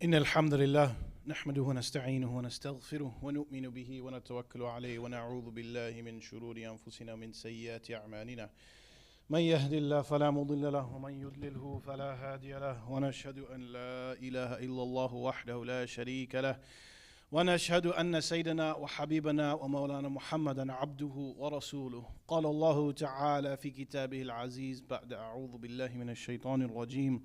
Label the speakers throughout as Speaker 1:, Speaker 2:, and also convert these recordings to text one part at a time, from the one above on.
Speaker 1: إن الحمد لله نحمده ونستعينه ونستغفره ونؤمن به ونتوكل عليه ونعوذ بالله من شرور أنفسنا ومن سيئات أعمالنا من يهد الله فلا مضل له ومن يضلله فلا هادي له ونشهد أن لا إله إلا الله وحده لا شريك له ونشهد أن سيدنا وحبيبنا ومولانا محمدا عبده ورسوله قال الله تعالى في كتابه العزيز بعد أعوذ بالله من الشيطان الرجيم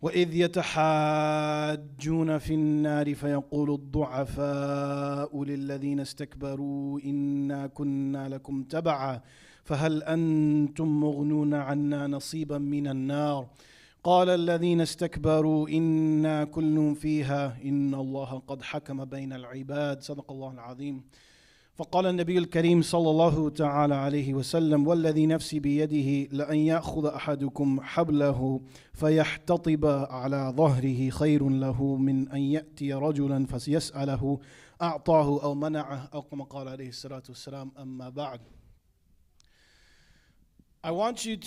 Speaker 1: وإذ يتحاجون في النار فيقول الضعفاء للذين استكبروا إنا كنا لكم تبعا فهل أنتم مغنون عنا نصيبا من النار قال الذين استكبروا إنا كل فيها إن الله قد حكم بين العباد صدق الله العظيم فقال النبي الكريم صلى الله تعالى عليه وسلم والذي نفسي بيده لأن يأخذ أحدكم حبله فيحتطب على ظهره خير له من أن يأتي رجلا فيسأله أعطاه أو منعه أو كما قال عليه الصلاة والسلام أما بعد. I wanted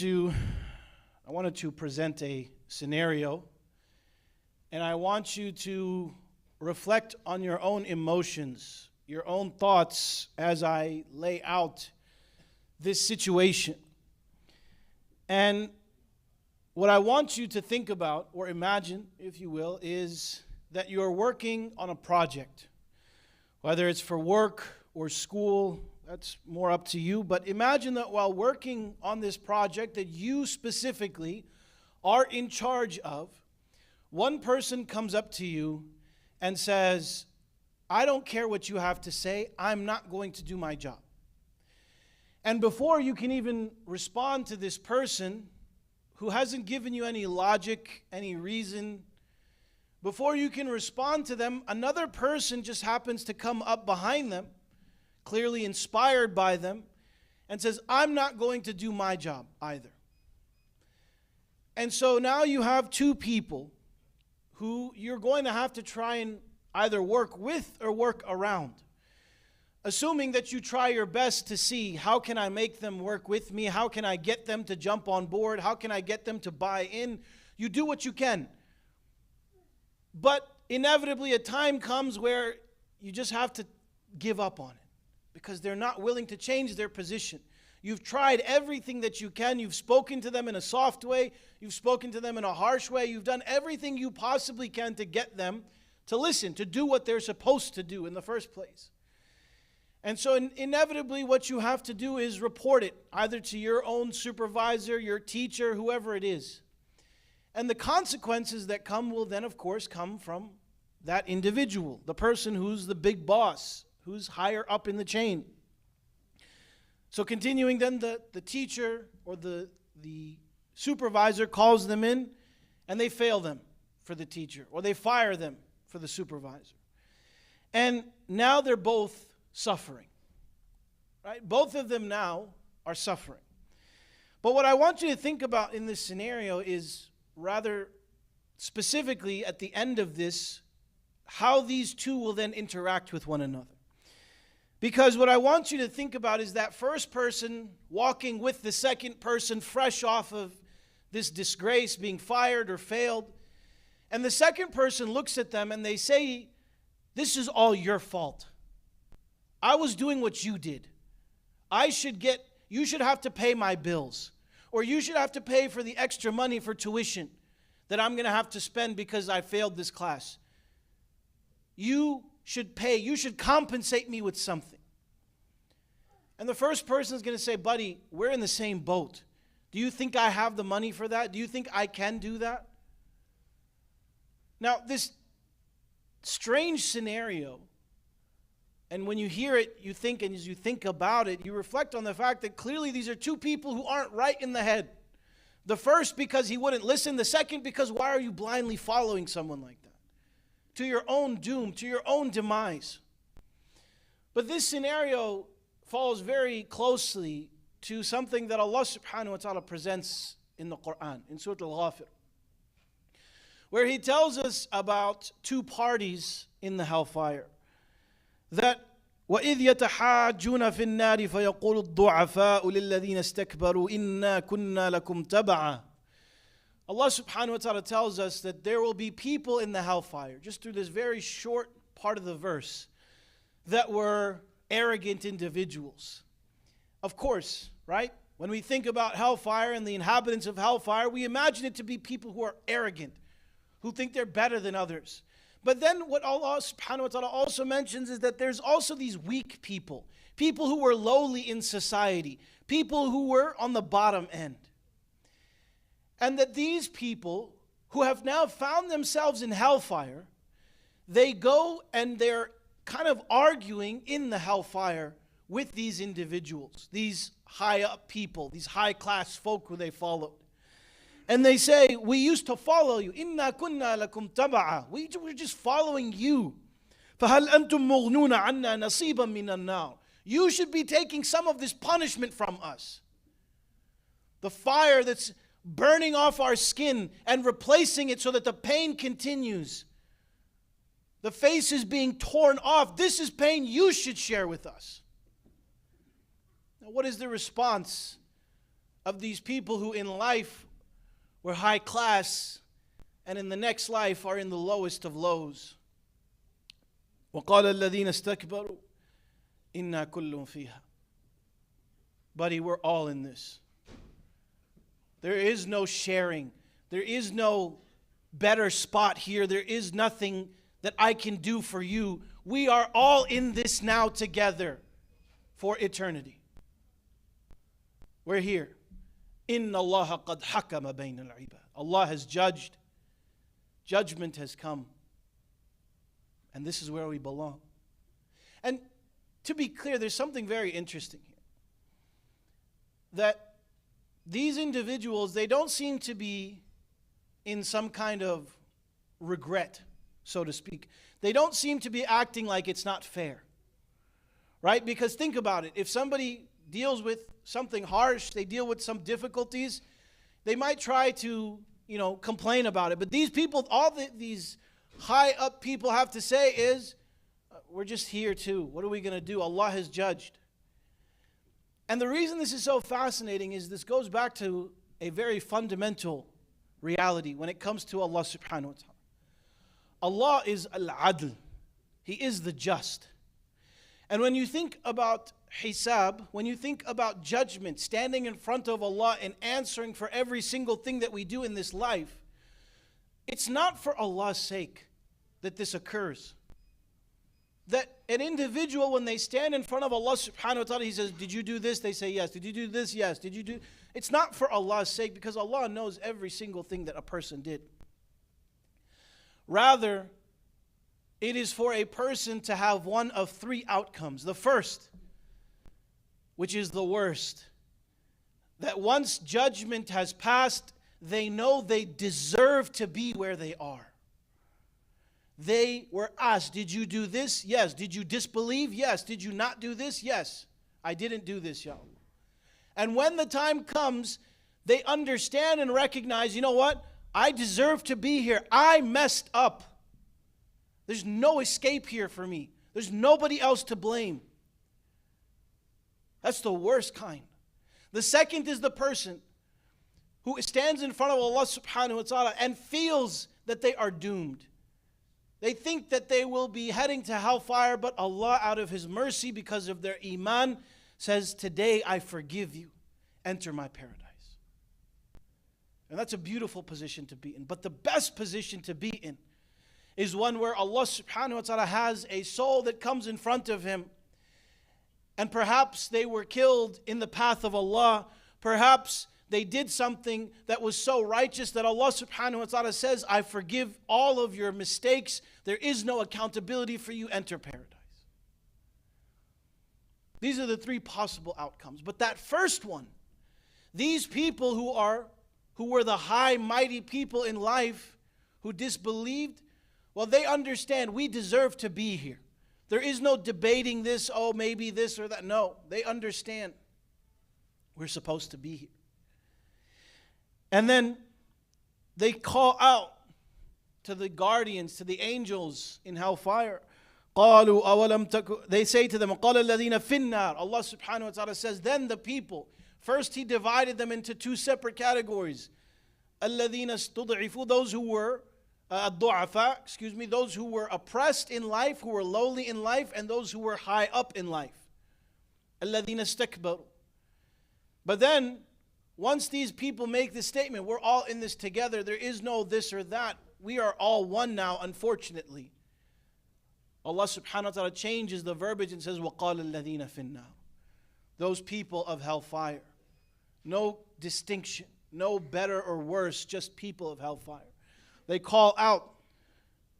Speaker 1: to present a scenario, and I want you to reflect on your own emotions, your own thoughts as I lay out this situation. And what I want you to think about, or imagine, if you will, is that you're working on a project. Whether it's for work or school, that's more up to you. But imagine that while working on this project that you specifically are in charge of, one person comes up to you and says, I don't care what you have to say, I'm not going to do my job. And before you can even respond to this person who hasn't given you any logic, any reason, before you can respond to them, another person just happens to come up behind them, clearly inspired by them, and says, I'm not going to do my job either. And so now you have two people who you're going to have to try and either work with or work around. Assuming that you try your best to see how can I make them work with me, how can I get them to jump on board, how can I get them to buy in. You do what you can. But inevitably a time comes where you just have to give up on it because they're not willing to change their position. You've tried everything that you can. You've spoken to them in a soft way. You've spoken to them in a harsh way. You've done everything you possibly can to get them to listen, to do what they're supposed to do in the first place. And so inevitably what you have to do is report it, either to your own supervisor, your teacher, whoever it is. And the consequences that come will then, of course, come from that individual, the person who's the big boss, who's higher up in the chain. So continuing then, the teacher or the supervisor calls them in and they fail them for the teacher, or they fire them for the supervisor. And now they're both suffering, right? Both of them now are suffering. But what I want you to think about in this scenario is rather specifically at the end of this, how these two will then interact with one another. Because what I want you to think about is that first person walking with the second person fresh off of this disgrace, being fired or failed. And the second person looks at them and they say, this is all your fault. I was doing what you did. You should have to pay my bills. Or you should have to pay for the extra money for tuition that I'm going to have to spend because I failed this class. You should pay. You should compensate me with something. And the first person is going to say, buddy, we're in the same boat. Do you think I have the money for that? Do you think I can do that? Now, this strange scenario, and when you hear it, you think, and as you think about it, you reflect on the fact that clearly these are two people who aren't right in the head. The first because he wouldn't listen. The second because why are you blindly following someone like that? To your own doom, to your own demise. But this scenario falls very closely to something that Allah subhanahu wa ta'ala presents in the Quran, in Surah Al-Ghafir, where He tells us about two parties in the hellfire. That وَإِذْ يَتَحَاجُّونَ فِي النَّارِ فَيَقُولُ الضُّعَفَاءُ لِلَّذِينَ اسْتَكْبَرُوا إِنَّا كُنَّا لَكُمْ تَبَعًا Allah subhanahu wa ta'ala tells us that there will be people in the hellfire, just through this very short part of the verse, that were arrogant individuals. Of course, right? When we think about hellfire and the inhabitants of hellfire, we imagine it to be people who are arrogant, who think they're better than others. But then what Allah subhanahu wa ta'ala also mentions is that there's also these weak people, people who were lowly in society, people who were on the bottom end. And that these people who have now found themselves in hellfire, they go and they're kind of arguing in the hellfire with these individuals, these high up people, these high class folk who they followed. And they say, we used to follow you. Inna kunna lakum taba'a. We're just following you. فَهَلْ أَنْتُمْ مُغْنُونَ عَنَّا نَصِيبًا مِنَ النَّارِ. You should be taking some of this punishment from us. The fire that's burning off our skin and replacing it so that the pain continues. The face is being torn off. This is pain you should share with us. Now, what is the response of these people who in life were high class and in the next life are in the lowest of lows? وَقَالَ الَّذِينَ اسْتَكْبَرُوا إِنَّا كُلٌّ فِيهَا. Buddy, we're all in this. There is no sharing. There is no better spot here. There is nothing that I can do for you. We are all in this now together for eternity. We're here. إِنَّ اللَّهَ قَدْ حَكَمَ بَيْنَ الْعِبَادِ. Allah has judged. Judgment has come. And this is where we belong. And to be clear, there's something very interesting here. That these individuals, they don't seem to be in some kind of regret, so to speak. They don't seem to be acting like it's not fair. Right? Because think about it. If somebody deals with something harsh, they deal with some difficulties, they might try to, complain about it. But these people, these high up people have to say is, we're just here too. What are we going to do? Allah has judged. And the reason this is so fascinating is this goes back to a very fundamental reality when it comes to Allah subhanahu wa ta'ala. Allah is al-adl. He is the just. And when you think about hisab, when you think about judgment, standing in front of Allah and answering for every single thing that we do in this life, it's not for Allah's sake that this occurs. That an individual, when they stand in front of Allah subhanahu wa ta'ala, He says, did you do this? They say yes. Did you do this? Yes. Did you do? It's not for Allah's sake, because Allah knows every single thing that a person did. Rather, it is for a person to have one of three outcomes. The first, which is the worst, that once judgment has passed, they know they deserve to be where they are. They were asked, did you do this? Yes. Did you disbelieve? Yes. Did you not do this? Yes. I didn't do this, ya Allah. And when the time comes, they understand and recognize, you know what? I deserve to be here. I messed up. There's no escape here for me. There's nobody else to blame. That's the worst kind. The second is the person who stands in front of Allah subhanahu wa ta'ala and feels that they are doomed. They think that they will be heading to hellfire, but Allah, out of His mercy, because of their iman, says, today I forgive you. Enter my paradise. And that's a beautiful position to be in. But the best position to be in is one where Allah subhanahu wa ta'ala has a soul that comes in front of Him. And perhaps they were killed in the path of Allah. Perhaps they did something that was so righteous that Allah subhanahu wa ta'ala says, I forgive all of your mistakes. There is no accountability for you. Enter paradise. These are the three possible outcomes. But that first one, these people who were the high, mighty people in life who disbelieved, well, they understand we deserve to be here. There is no debating this, oh, maybe this or that. No, they understand we're supposed to be here. And then they call out to the guardians, to the angels in hellfire. They say to them, قَالَ الَّذِينَ فِي النَّارِ. Allah subhanahu wa ta'ala says, then the people, first He divided them into two separate categories. الَّذِينَ اسْتُضْعِفُوا, those who were الضُّعَفَاء, those who were oppressed in life, who were lowly in life, and those who were high up in life. الَّذِينَ اسْتَكْبَرُوا. But then, once these people make this statement, we're all in this together, there is no this or that, we are all one now, unfortunately. Allah subhanahu wa ta'ala changes the verbiage and says, وَقَالَ الَّذِينَ فِي النَّارِ. Those people of hellfire. No distinction, no better or worse, just people of hellfire. They call out,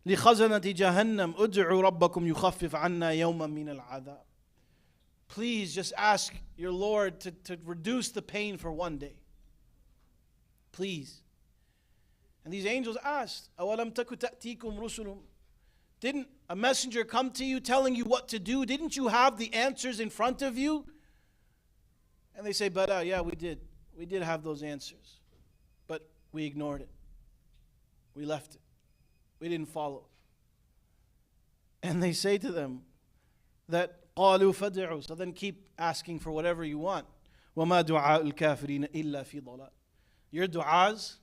Speaker 1: لِخَزَنَةِ جَهَنَّمْ أُدْعُوا رَبَّكُمْ يُخَفِّفْ عَنَّا يَوْمًا مِنَ الْعَذَابِ. Please just ask your Lord to reduce the pain for one day. Please. And these angels asked, أَوَلَمْ تَكُ تَأْتِيكُمْ رُسُلٌ. Didn't a messenger come to you telling you what to do? Didn't you have the answers in front of you? And they say, but yeah, we did. We did have those answers. But we ignored it. We left it. We didn't follow. And they say to them that, قَالُوا فَدْعُوا. So then keep asking for whatever you want. وَمَا دُعَاءُ الْكَافِرِينَ إِلَّا فِي ضَلَالٍ. Your du'as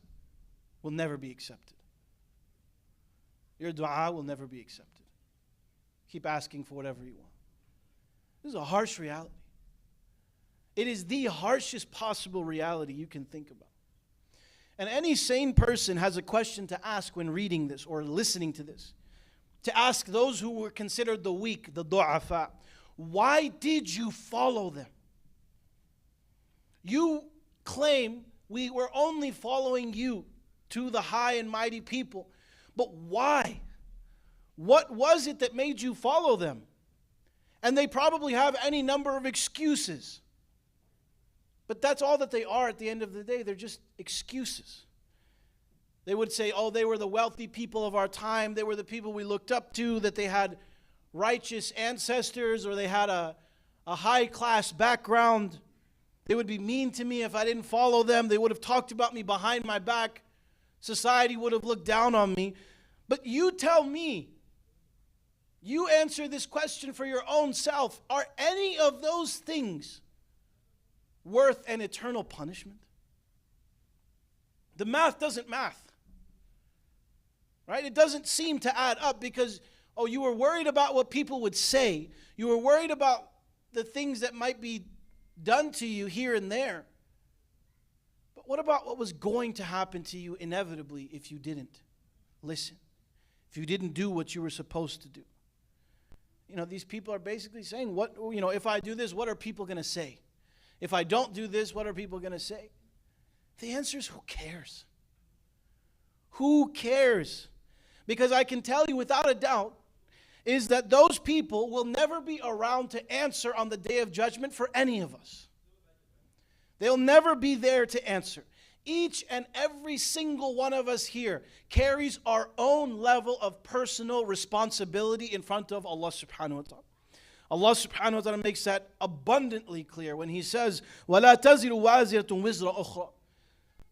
Speaker 1: will never be accepted. Your dua will never be accepted. Keep asking for whatever you want. This is a harsh reality. It is the harshest possible reality you can think about. And any sane person has a question to ask when reading this or listening to this. To ask those who were considered the weak, the du'afa, why did you follow them? You claim we were only following you to the high and mighty people. But why? What was it that made you follow them? And they probably have any number of excuses. But that's all that they are at the end of the day. They're just excuses. They would say, oh, they were the wealthy people of our time. They were the people we looked up to, that they had righteous ancestors, or they had a high-class background. They would be mean to me if I didn't follow them. They would have talked about me behind my back. Society would have looked down on me. But you tell me, you answer this question for your own self. Are any of those things worth an eternal punishment? The math doesn't math. Right? It doesn't seem to add up because, oh, you were worried about what people would say. You were worried about the things that might be done to you here and there. But what about what was going to happen to you inevitably if you didn't listen? If you didn't do what you were supposed to do? You know, these people are basically saying, what, you know, if I do this, what are people going to say? If I don't do this, what are people going to say? The answer is, who cares? Who cares? Because I can tell you without a doubt is that those people will never be around to answer on the day of judgment for any of us. They'll never be there to answer. Each and every single one of us here carries our own level of personal responsibility in front of Allah subhanahu wa ta'ala. Allah subhanahu wa ta'ala makes that abundantly clear when He says, وَلَا تَزِرُ وَازِرَةٌ وِزْرَ أُخْرَى.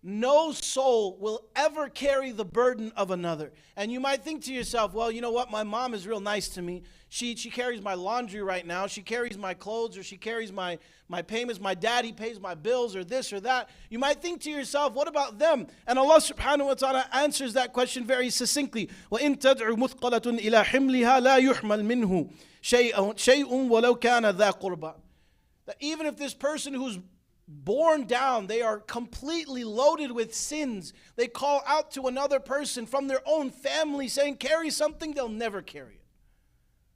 Speaker 1: No soul will ever carry the burden of another. And you might think to yourself, well, you know what? My mom is real nice to me. She carries my laundry right now. She carries my clothes, or she carries my payments. My daddy pays my bills, or this or that. You might think to yourself, what about them? And Allah subhanahu wa ta'ala answers that question very succinctly. وَإِن تَدْعُ مُثْقَلَةٌ إِلَى حِمْلِهَا لَا يُحْمَلْ مِنْهُ شَيْءٌ وَلَوْ كَانَ ذَا قُرْبًا. That even if this person who's born down, they are completely loaded with sins, they call out to another person from their own family saying, carry something, they'll never carry it.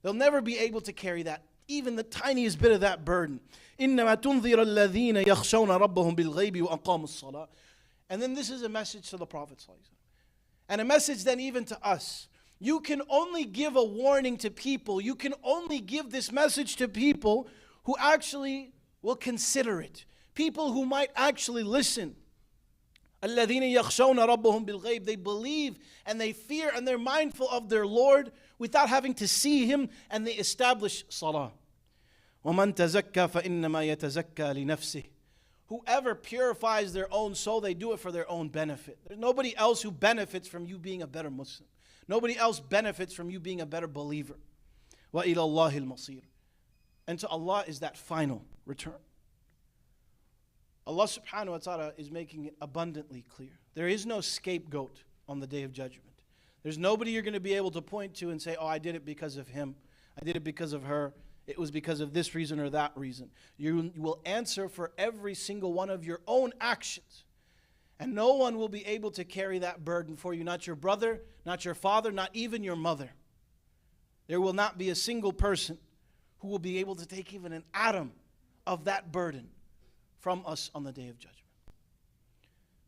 Speaker 1: They'll never be able to carry that, even the tiniest bit of that burden. إِنَّمَا تُنذِرَ الَّذِينَ يَخْشَوْنَ رَبَّهُمْ بِالْغَيْبِ وَأَقَامُوا الصَّلَاةِ. And then this is a message to the Prophet, and a message then even to us. You can only give a warning to people, you can only give this message to people who actually will consider it. People who might actually listen. الَّذِينَ يَخْشَوْنَ رَبَّهُمْ بِالْغَيْبِ. They believe and they fear and they're mindful of their Lord without having to see Him, and they establish salah. وَمَنْ تَزَكَّى فَإِنَّمَا يَتَزَكَّى لِنَفْسِهِ. Whoever purifies their own soul, they do it for their own benefit. There's nobody else who benefits from you being a better Muslim. Nobody else benefits from you being a better believer. وَإِلَى اللَّهِ الْمَصِيرُ. And to Allah is that final return. Allah subhanahu wa ta'ala is making it abundantly clear. There is no scapegoat on the Day of Judgment. There's nobody you're going to be able to point to and say, oh, I did it because of him. I did it because of her. It was because of this reason or that reason. You will answer for every single one of your own actions. And no one will be able to carry that burden for you. Not your brother, not your father, not even your mother. There will not be a single person who will be able to take even an atom of that burden from us on the Day of Judgment.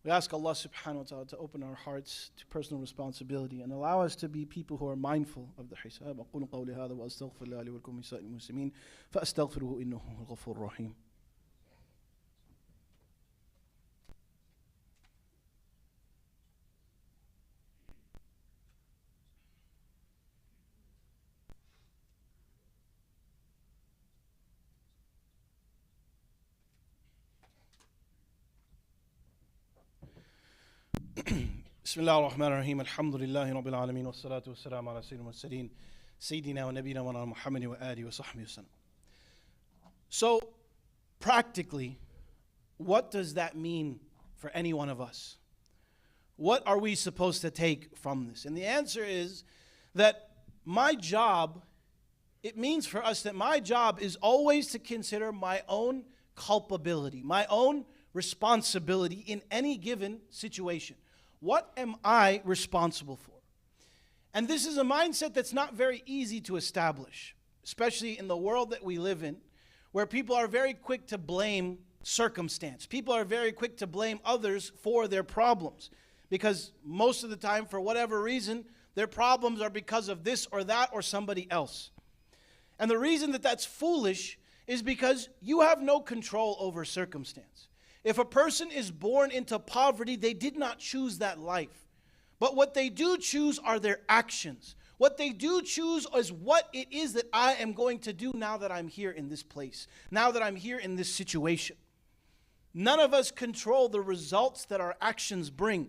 Speaker 1: We ask Allah subhanahu wa ta'ala to open our hearts to personal responsibility and allow us to be people who are mindful of the hisab. أقول قولي هذا وأستغفر الله لي ولكم ولسائر المسلمين فأستغفروه إنه هو الغفور الرحيم. بسم الله الرحمن الرحيم الحمد لله رب العالمين والصلاة والسلام على سيد المرسلين سيدنا ونبينا مولانا محمد وآله وصحبه وسلم. So, practically, what does that mean for any one of us? What are we supposed to take from this? And the answer is that my job, it means for us that my job is always to consider my own culpability, my own responsibility in any given situation. What am I responsible for? And this is a mindset that's not very easy to establish, especially in the world that we live in, where people are very quick to blame circumstance. People are very quick to blame others for their problems, because most of the time, for whatever reason, their problems are because of this or that or somebody else. And the reason that that's foolish is because you have no control over circumstance. If a person is born into poverty, they did not choose that life. But what they do choose are their actions. What they do choose is what it is that I am going to do now that I'm here in this place, now that I'm here in this situation. None of us control the results that our actions bring,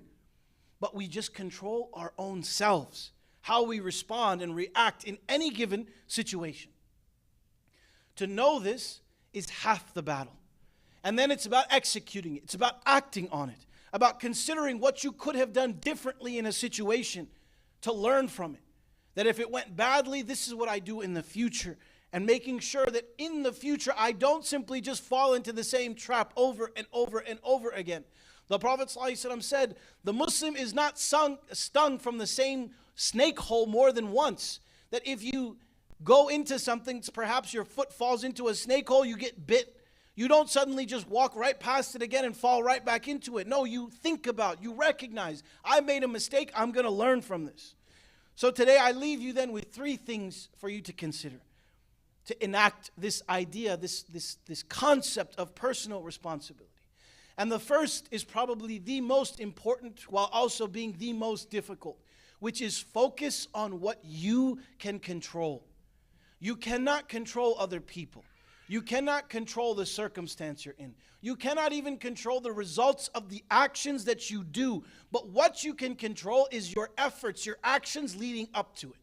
Speaker 1: but we just control our own selves, how we respond and react in any given situation. To know this is half the battle. And then it's about executing it. It's about acting on it. About considering what you could have done differently in a situation to learn from it. That if it went badly, this is what I do in the future. And making sure that in the future, I don't simply just fall into the same trap over and over and over again. The Prophet ﷺ said, the Muslim is not stung from the same snake hole more than once. That if you go into something, perhaps your foot falls into a snake hole, you get bit. You don't suddenly just walk right past it again and fall right back into it. No, you think about, you recognize, I made a mistake, I'm going to learn from this. So today I leave you then with 3 things for you to consider, to enact this idea, this concept of personal responsibility. And the first is probably the most important while also being the most difficult, which is focus on what you can control. You cannot control other people. You cannot control the circumstance you're in. You cannot even control the results of the actions that you do. But what you can control is your efforts, your actions leading up to it.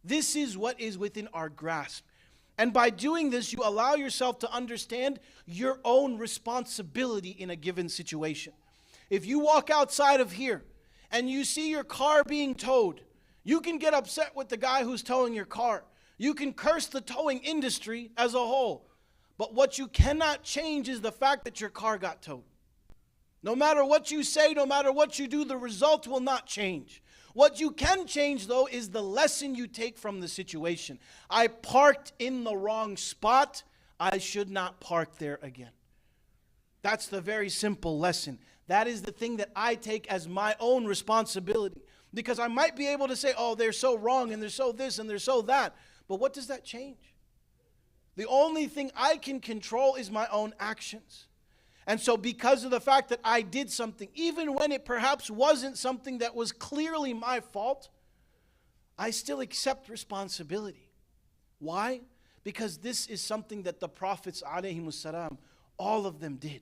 Speaker 1: This is what is within our grasp. And by doing this, you allow yourself to understand your own responsibility in a given situation. If you walk outside of here and you see your car being towed, you can get upset with the guy who's towing your car. You can curse the towing industry as a whole. But what you cannot change is the fact that your car got towed. No matter what you say, no matter what you do, the result will not change. What you can change, though, is the lesson you take from the situation. I parked in the wrong spot. I should not park there again. That's the very simple lesson. That is the thing that I take as my own responsibility. Because I might be able to say, oh, they're so wrong, and they're so this, and they're so that. But what does that change? The only thing I can control is my own actions. And so because of the fact that I did something, even when it perhaps wasn't something that was clearly my fault, I still accept responsibility. Why? Because this is something that the Prophets, ﷺ, all of them did.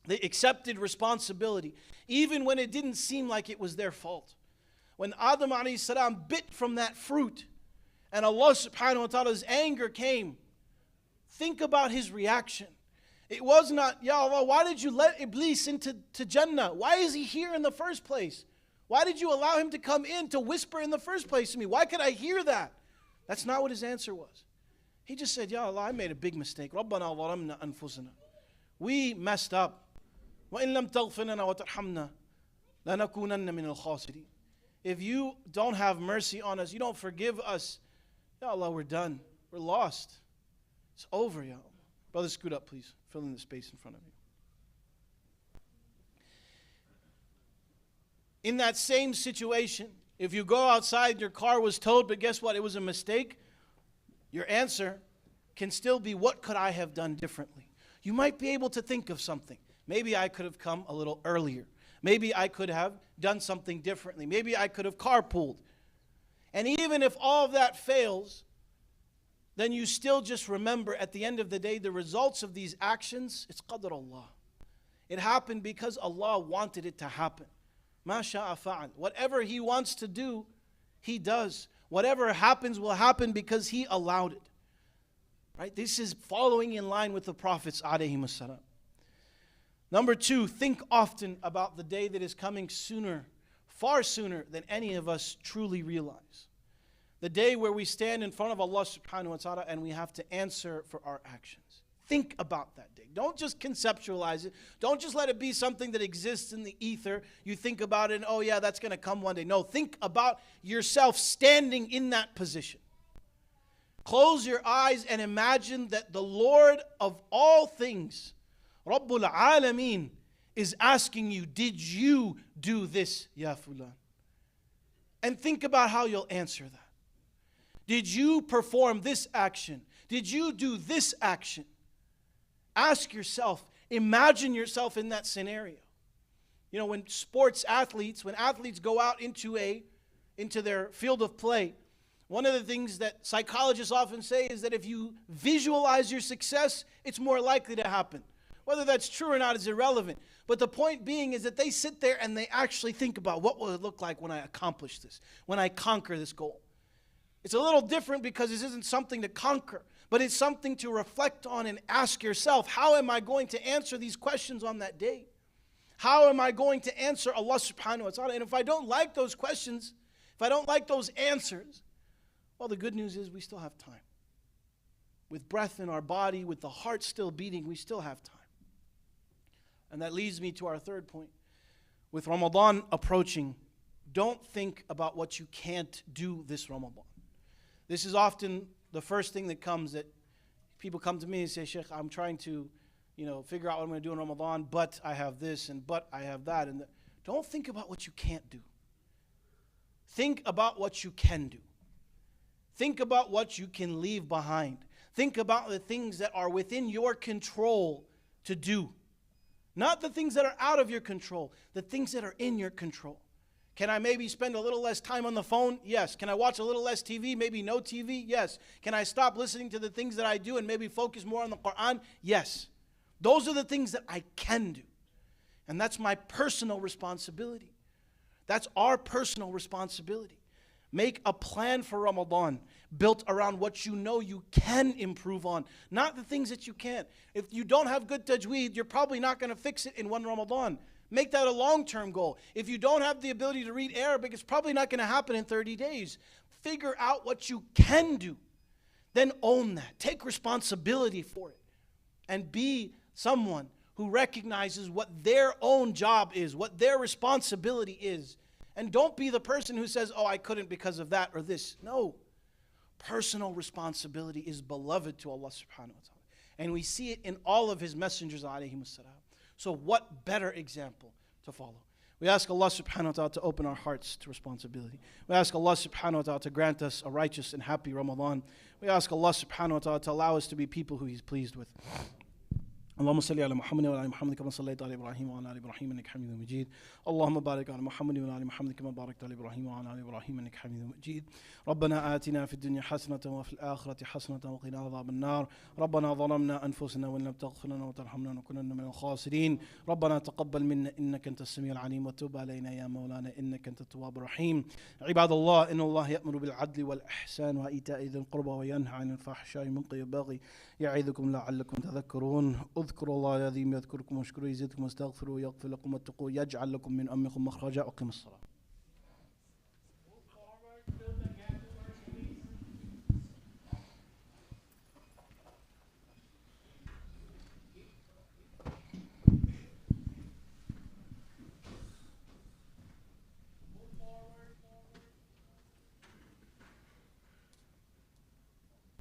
Speaker 1: They accepted responsibility, even when it didn't seem like it was their fault. When Adam ﷺ bit from that fruit, and Allah subhanahu wa ta'ala's anger came, think about his reaction. It was not, Ya Allah, why did you let Iblis into Jannah? Why is he here in the first place? Why did you allow him to come in to whisper in the first place to me? Why could I hear that? That's not what his answer was. He just said, Ya Allah, I made a big mistake. رَبَّنَا ظَلَمْنَا أَنفُسَنَا. We messed up. وَإِن لَمْ تَغْفِرْ لَنَا وَتَرْحَمْنَا لَنَكُونَنَّ مِنَ الْخَاسِرِينَ. If you don't have mercy on us, you don't forgive us, Ya Allah, we're done. We're lost. It's over, Ya Allah. Brother, scoot up, please. Fill in the space in front of you. In that same situation, if you go outside and your car was towed, but guess what? It was a mistake. Your answer can still be, what could I have done differently? You might be able to think of something. Maybe I could have come a little earlier. Maybe I could have done something differently. Maybe I could have carpooled. And even if all of that fails, then you still just remember at the end of the day, the results of these actions, it's qadr Allah. It happened because Allah wanted it to happen. Ma sha'a fa'al. Whatever He wants to do, He does. Whatever happens will happen because He allowed it. Right? This is following in line with the Prophets alayhimus salam. Number 2, think often about the day that is coming sooner, far sooner than any of us truly realize. The day where we stand in front of Allah subhanahu wa ta'ala and we have to answer for our actions. Think about that day. Don't just conceptualize it. Don't just let it be something that exists in the ether. You think about it and, oh yeah, that's going to come one day. No, think about yourself standing in that position. Close your eyes and imagine that the Lord of all things, Rabbul Alameen, is asking you, did you do this, ya fulan? And think about how you'll answer that. Did you perform this action? Did you do this action? Ask yourself, imagine yourself in that scenario. You know, when athletes go out into their field of play, one of the things that psychologists often say is that if you visualize your success, it's more likely to happen. Whether that's true or not is irrelevant. But the point being is that they sit there and they actually think about, what will it look like when I accomplish this, when I conquer this goal. It's a little different because this isn't something to conquer, but it's something to reflect on and ask yourself, how am I going to answer these questions on that day? How am I going to answer Allah subhanahu wa ta'ala? And if I don't like those questions, if I don't like those answers, well, the good news is we still have time. With breath in our body, with the heart still beating, we still have time. And that leads me to our third point. With Ramadan approaching, don't think about what you can't do this Ramadan. This is often the first thing that comes, that people come to me and say, Sheikh, I'm trying to, figure out what I'm going to do in Ramadan, but I have this and but I have that. And don't think about what you can't do. Think about what you can do. Think about what you can leave behind. Think about the things that are within your control to do. Not the things that are out of your control, the things that are in your control. Can I maybe spend a little less time on the phone? Yes. Can I watch a little less TV? Maybe no TV? Yes. Can I stop listening to the things that I do and maybe focus more on the Quran? Yes. Those are the things that I can do. And that's my personal responsibility. That's our personal responsibility. Make a plan for Ramadan built around what you know you can improve on, not the things that you can't. If you don't have good tajweed, you're probably not going to fix it in one Ramadan. Make that a long-term goal. If you don't have the ability to read Arabic, it's probably not going to happen in 30 days. Figure out what you can do. Then own that. Take responsibility for it. And be someone who recognizes what their own job is, what their responsibility is. And don't be the person who says, oh, I couldn't because of that or this. No. Personal responsibility is beloved to Allah subhanahu wa ta'ala. And we see it in all of His messengers alayhimus salam. So what better example to follow? We ask Allah subhanahu wa ta'ala to open our hearts to responsibility. We ask Allah subhanahu wa ta'ala to grant us a righteous and happy Ramadan. We ask Allah subhanahu wa ta'ala to allow us to be people who He's pleased with. اللهم صل على محمد وعلى ال محمد كما صليت على ابراهيم وعلى ال ابراهيم انك حميد مجيد اللهم بارك على محمد وعلى ال محمد كما باركت على ابراهيم وعلى ال ابراهيم انك حميد مجيد ربنا آتنا في الدنيا حسنة وفي الآخرة حسنة وقنا عذاب النار ربنا ظلمنا أنفسنا وإن لم تغفر لنا وترحمنا لنكونن من الخاسرين ربنا تقبل منا إنك أنت السميع العليم وتب علينا يا مولانا إنك أنت التواب الرحيم عباد الله إن الله يأمر بالعدل والإحسان وإيتاء ذي القربى وينهى عن الفحشاء والمنكر والبغي يعظكم لعلكم تذكرون اذكروا الله العظيم يذكركم واشكروه يزدكم واستغفروه يغفر لكم واتقوه يجعل لكم من أمركم مخرجا. أقم الصلاة.